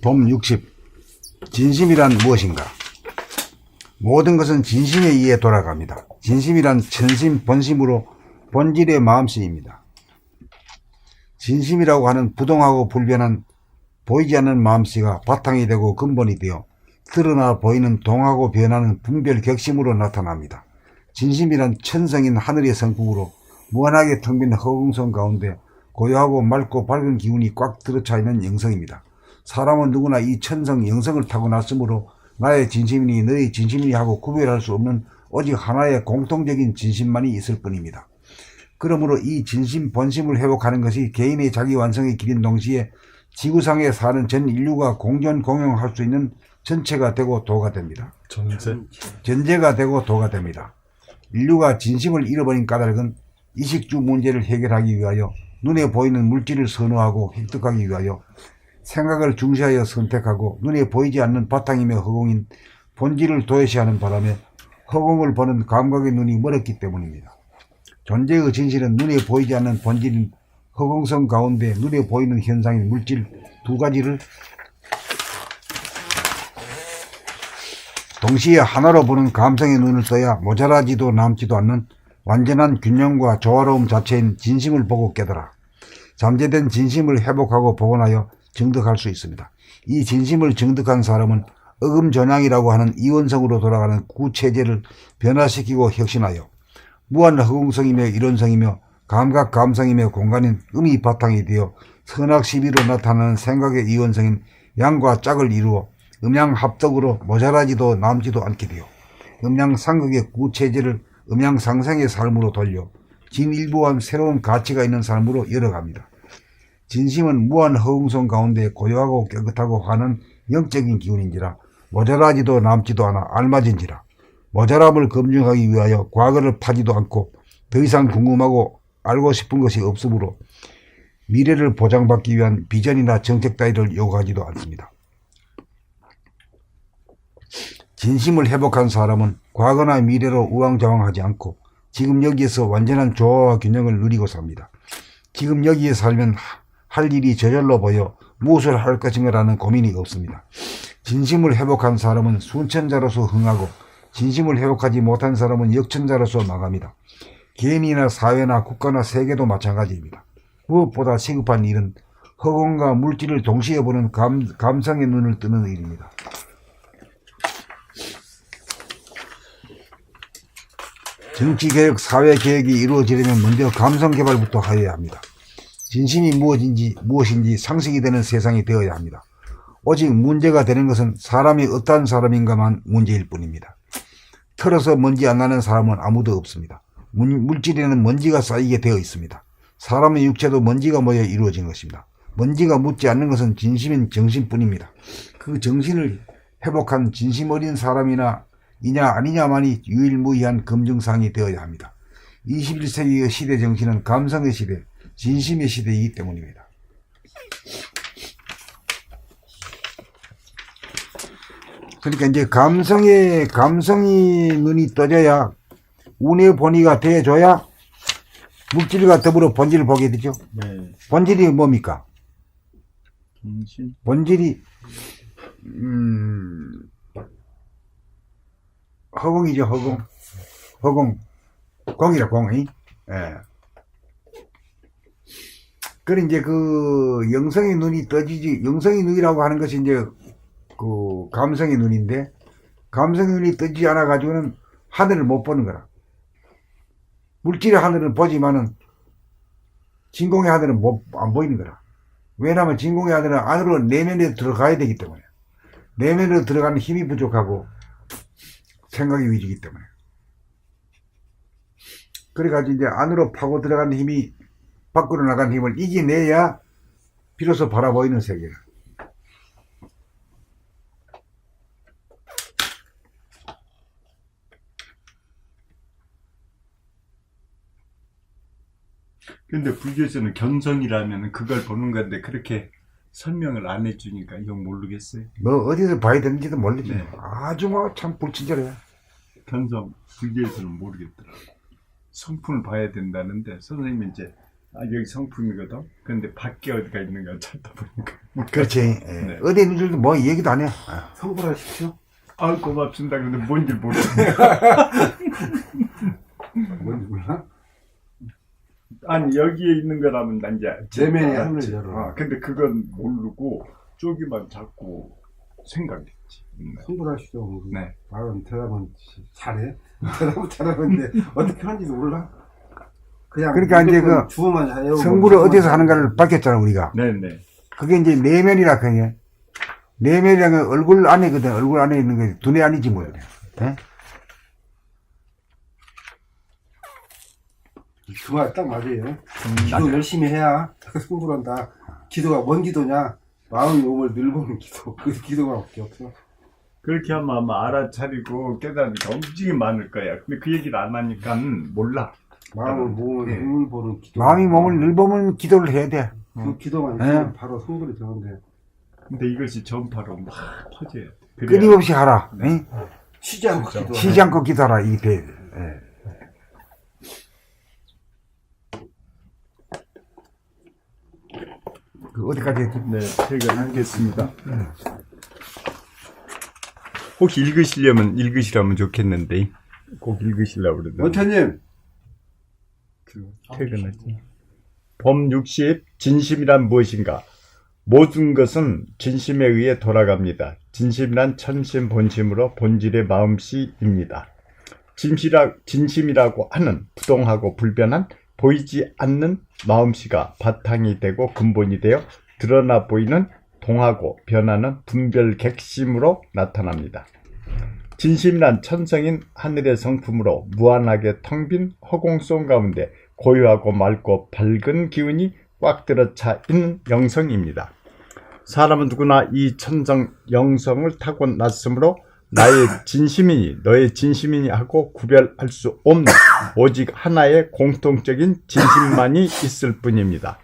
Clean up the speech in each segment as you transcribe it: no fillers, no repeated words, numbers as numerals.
돔 60. 진심이란 무엇인가? 모든 것은 진심에 의해 돌아갑니다. 진심이란 천심 본심으로 본질의 마음씨입니다. 진심이라고 하는 부동하고 불변한 보이지 않는 마음씨가 바탕이 되고 근본이 되어 드러나 보이는 동하고 변하는 분별 격심으로 나타납니다. 진심이란 천성인 하늘의 성품으로 무한하게 텅 빈 허공성 가운데 고요하고 맑고 밝은 기운이 꽉 들어차 있는 영성입니다. 사람은 누구나 이 천성 영성을 타고났으므로 나의 진심이니 너의 진심이니 하고 구별할 수 없는 오직 하나의 공통적인 진심만이 있을 뿐입니다. 그러므로 이 진심 본심을 회복하는 것이 개인의 자기 완성의 길인 동시에 지구상에 사는 전 인류가 공존 공용할 수 있는 전체가 되고 도가 됩니다. 전제가 되고 도가 됩니다. 인류가 진심을 잃어버린 까닭은 이식주 문제를 해결하기 위하여 눈에 보이는 물질을 선호하고 획득하기 위하여 생각을 중시하여 선택하고 눈에 보이지 않는 바탕이며 허공인 본질을 도외시하는 바람에 허공을 보는 감각의 눈이 멀었기 때문입니다. 존재의 진실은 눈에 보이지 않는 본질인 허공성 가운데 눈에 보이는 현상인 물질 두 가지를 동시에 하나로 보는 감성의 눈을 떠야 모자라지도 남지도 않는 완전한 균형과 조화로움 자체인 진심을 보고 깨달아 잠재된 진심을 회복하고 복원하여 정득할 수 있습니다. 이 진심을 정득한 사람은 어금전향이라고 하는 이원성으로 돌아가는 구체제를 변화시키고 혁신하여 무한 허공성이며 이론성이며 감각 감성이며 공간인 음이 바탕이 되어 선악시비로 나타나는 생각의 이원성인 양과 짝을 이루어 음양합덕으로 모자라지도 남지도 않게 되어 음양상극의 구체제를 음양상생의 삶으로 돌려 진일보한 새로운 가치가 있는 삶으로 열어갑니다. 진심은 무한 허공성 가운데 고요하고 깨끗하고 환한 영적인 기운인지라 모자라지도 남지도 않아 알맞은지라 모자람을 검증하기 위하여 과거를 파지도 않고 더 이상 궁금하고 알고 싶은 것이 없으므로 미래를 보장받기 위한 비전이나 정책 따위를 요구하지도 않습니다. 진심을 회복한 사람은 과거나 미래로 우왕좌왕하지 않고 지금 여기에서 완전한 조화와 균형을 누리고 삽니다. 지금 여기에 살면 할 일이 저절로 보여 무엇을 할 것인가라는 고민이 없습니다. 진심을 회복한 사람은 순천자로서 흥하고 진심을 회복하지 못한 사람은 역천자로서 망합니다. 개인이나 사회나 국가나 세계도 마찬가지입니다. 무엇보다 시급한 일은 허공과 물질을 동시에 보는 감성의 눈을 뜨는 일입니다. 정치개혁, 사회개혁이 이루어지려면 먼저 감성개발부터 하여야 합니다. 진심이 무엇인지 상식이 되는 세상이 되어야 합니다. 오직 문제가 되는 것은 사람이 어떠한 사람인가만 문제일 뿐입니다. 털어서 먼지 안 나는 사람은 아무도 없습니다. 물질에는 먼지가 쌓이게 되어 있습니다. 사람의 육체도 먼지가 모여 이루어진 것입니다. 먼지가 묻지 않는 것은 진심인 정신뿐입니다. 그 정신을 회복한 진심 어린 사람이나 이냐 아니냐만이 유일무이한 검증상이 되어야 합니다. 21세기의 시대 정신은 감성의 시대, 진심의 시대이기 때문입니다. 그러니까 이제 감성이 눈이 떠져야 운의 본의가 돼줘야 물질과 더불어 본질을 보게 되죠. 네. 본질이 뭡니까? 정신. 본질이 허공이죠. 허공 공이라 공이. 예. 그래 이제 그 영성의 눈이 떠지지. 영성의 눈이라고 하는 것이 이제 그 감성의 눈인데 감성의 눈이 뜨지 않아 가지고는 하늘을 못 보는 거라. 물질의 하늘은 보지만은 진공의 하늘은 안 보이는 거라. 왜냐하면 진공의 하늘은 안으로 내면에 들어가야 되기 때문에 내면으로 들어가는 힘이 부족하고 생각이 위주이기 때문에 그래가지고 이제 안으로 파고 들어가는 힘이 밖으로 나가는 힘을 이겨내야 비로소 바라보이는 세계야. 근데 불교에서는 견성이라면 그걸 보는 건데 그렇게 설명을 안 해주니까 이건 모르겠어요. 뭐 어디서 봐야 되는지도 모르지. 네. 아주 뭐 참 불친절해. 견성 불교에서는 모르겠더라고. 성품을 봐야 된다는데 선생님이 이제 여기 성품이거든. 근데 밖에 어디가 있는가 찾다 보니까. 그렇지. 네. 어디 있는 줄도 뭐 얘기도 안 해. 성불하십시오. 아유, 고맙습니다. 근데 뭔지 모르겠어. 뭔지 몰라? 아니, 여기에 있는 거라면 난 이제. 내면의 알았지. 하늘을 열어. 근데 그건 모르고, 저기만 자꾸 생각했지. 성불하십시오. 네. 말은 대답은 잘해. 대답은 잘하는데 어떻게 하는지도 몰라. 그냥 그러니까 이제 그 주어만 해요. 성불을 어디서 하는가를 밝혔잖아, 우리가. 네네. 그게 이제 내면이라 그게. 내면이란 건 얼굴 안에거든. 얼굴 안에 있는 게 두뇌 아니지 뭐. 예? 그 말 딱 맞아요. 기도 열심히 해야 성불한다. 기도가 뭔 기도냐? 마음 몸을 늘보는 기도. 그 기도가 없어. 그렇게 하면 아마 알아차리고 깨달은 게 엄청 많을 거야. 근데 그 얘기를 안 하니까 마음을 몸을 네. 늘보는 기도. 마음이 몸을 늘보면 기도를 해야 돼. 그 기도만 있으면 바로 성불이 되는데 근데 이것이 전파로 막 퍼져야 돼. 그래야 끊임없이 하라. 예? 쉬지 않고 기도. 쉬지 않고 기도하라. 이 배. 예. 그 어디까지 했지? 네, 제가 알겠습니다. 혹시 읽으시라면 좋겠는데 꼭 읽으시려고 그러더라고요. 원태님 퇴근하지. 범 60. 진심이란 무엇인가? 모든 것은 진심에 의해 돌아갑니다. 진심이란 천심 본심으로 본질의 마음씨입니다. 진심이라고 하는 부동하고 불변한 보이지 않는 마음씨가 바탕이 되고 근본이 되어 드러나 보이는 동하고 변하는 분별 객심으로 나타납니다. 진심이란 천성인 하늘의 성품으로 무한하게 텅 빈 허공성 가운데 고요하고 맑고 밝은 기운이 꽉 들어차 있는 영성입니다. 사람은 누구나 이 천성 영성을 타고났으므로 나의 진심이니 너의 진심이니 하고 구별할 수 없는 오직 하나의 공통적인 진심만이 있을 뿐입니다.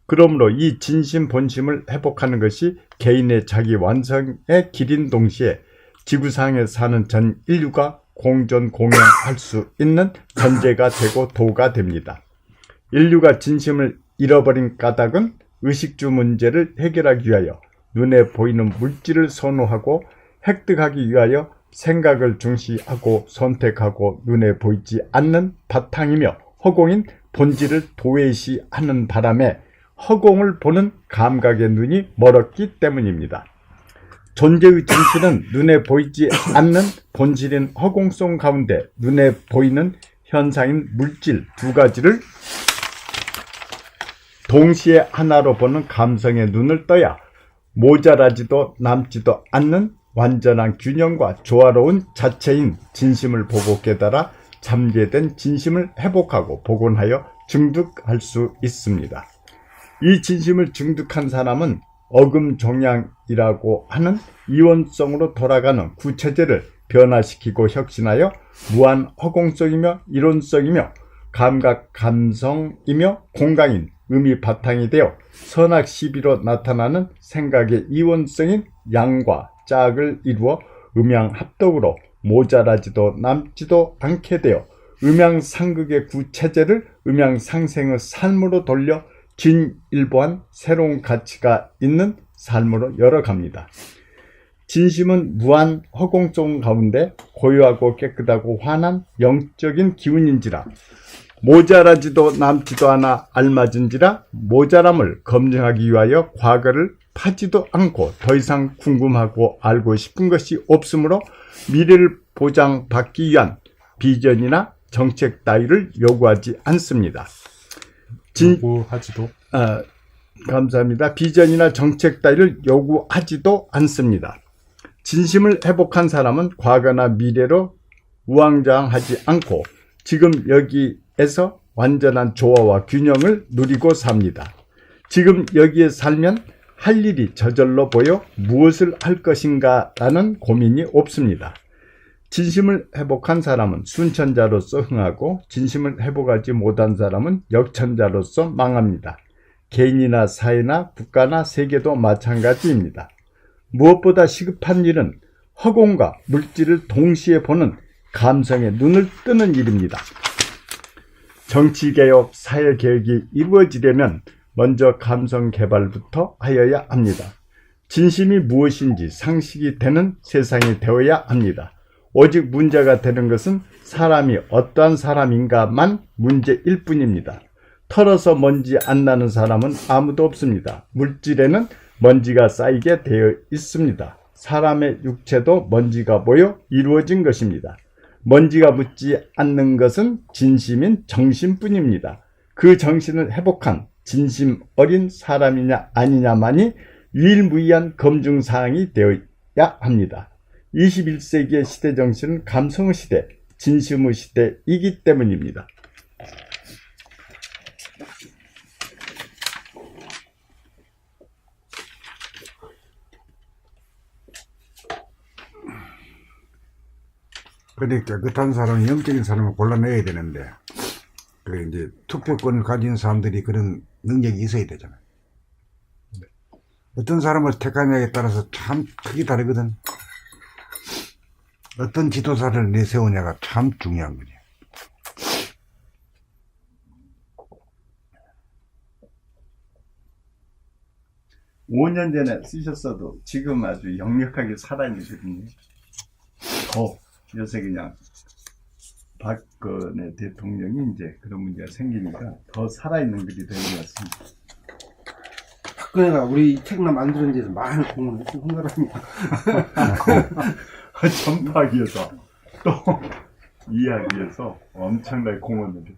그러므로 이 진심 본심을 회복하는 것이 개인의 자기 완성의 길인 동시에 지구상에 사는 전 인류가 공존 공영할 수 있는 전제가 되고 도가 됩니다. 인류가 진심을 잃어버린 까닭은 의식주 문제를 해결하기 위하여 눈에 보이는 물질을 선호하고 획득하기 위하여 생각을 중시하고 선택하고 눈에 보이지 않는 바탕이며 허공인 본질을 도외시하는 바람에 허공을 보는 감각의 눈이 멀었기 때문입니다. 존재의 진실은 눈에 보이지 않는 본질인 허공성 가운데 눈에 보이는 현상인 물질 두 가지를 동시에 하나로 보는 감성의 눈을 떠야 모자라지도 남지도 않는 완전한 균형과 조화로운 자체인 진심을 보고 깨달아 잠재된 진심을 회복하고 복원하여 증득할 수 있습니다. 이 진심을 증득한 사람은 어금종양이라고 하는 이원성으로 돌아가는 구체제를 변화시키고 혁신하여 무한 허공성이며 이론성이며 감각 감성이며 공강인 음이 바탕이 되어 선악 시비로 나타나는 생각의 이원성인 양과 짝을 이루어 음양 합독으로 모자라지도 남지도 않게 되어 음양상극의 구체제를 음양상생의 삶으로 돌려 진일보한 새로운 가치가 있는 삶으로 열어갑니다. 진심은 무한 허공성 가운데 고요하고 깨끗하고 환한 영적인 기운인지라 모자라지도 남지도 않아 알맞은지라 모자람을 검증하기 위하여 과거를 파지도 않고 더 이상 궁금하고 알고 싶은 것이 없으므로 미래를 보장받기 위한 비전이나 정책 따위를 요구하지 않습니다. 요구하지도 감사합니다. 비전이나 정책 따위를 요구하지도 않습니다. 진심을 회복한 사람은 과거나 미래로 우왕좌왕하지 않고 지금 여기에서 완전한 조화와 균형을 누리고 삽니다. 지금 여기에 살면 할 일이 저절로 보여 무엇을 할 것인가라는 고민이 없습니다. 진심을 회복한 사람은 순천자로서 흥하고 진심을 회복하지 못한 사람은 역천자로서 망합니다. 개인이나 사회나 국가나 세계도 마찬가지입니다. 무엇보다 시급한 일은 허공과 물질을 동시에 보는 감성의 눈을 뜨는 일입니다. 정치개혁, 사회개혁이 이루어지려면 먼저 감성개발부터 하여야 합니다. 진심이 무엇인지 상식이 되는 세상이 되어야 합니다. 오직 문제가 되는 것은 사람이 어떠한 사람인가만 문제일 뿐입니다. 털어서 먼지 안 나는 사람은 아무도 없습니다. 물질에는 먼지가 쌓이게 되어 있습니다. 사람의 육체도 먼지가 모여 이루어진 것입니다. 먼지가 묻지 않는 것은 진심인 정신뿐입니다. 그 정신을 회복한 진심 어린 사람이냐 아니냐만이 유일무이한 검증사항이 되어야 합니다. 21세기의 시대 정신은 감성의 시대, 진심의 시대이기 때문입니다. 그러니까 깨끗한 사람, 영적인 사람을 골라내야 되는데, 그래 이제 투표권을 가진 사람들이 그런 능력이 있어야 되잖아요. 어떤 사람을 택하냐에 따라서 참 크게 다르거든. 어떤 지도자를 내세우냐가 참 중요한 거지. 오 년 전에 쓰셨어도 지금 아주 역력하게 살아있거든요. 요새 그냥 박근혜 대통령이 이제 그런 문제가 생기니까 더 살아있는 글이 되는 것 같습니다. 박근혜가 우리 이 책나 만드는 데서 많은 공헌을 했던 사람이야. 전파하기 위해서 또 이해하기 위해서 엄청나게 공헌을 했다.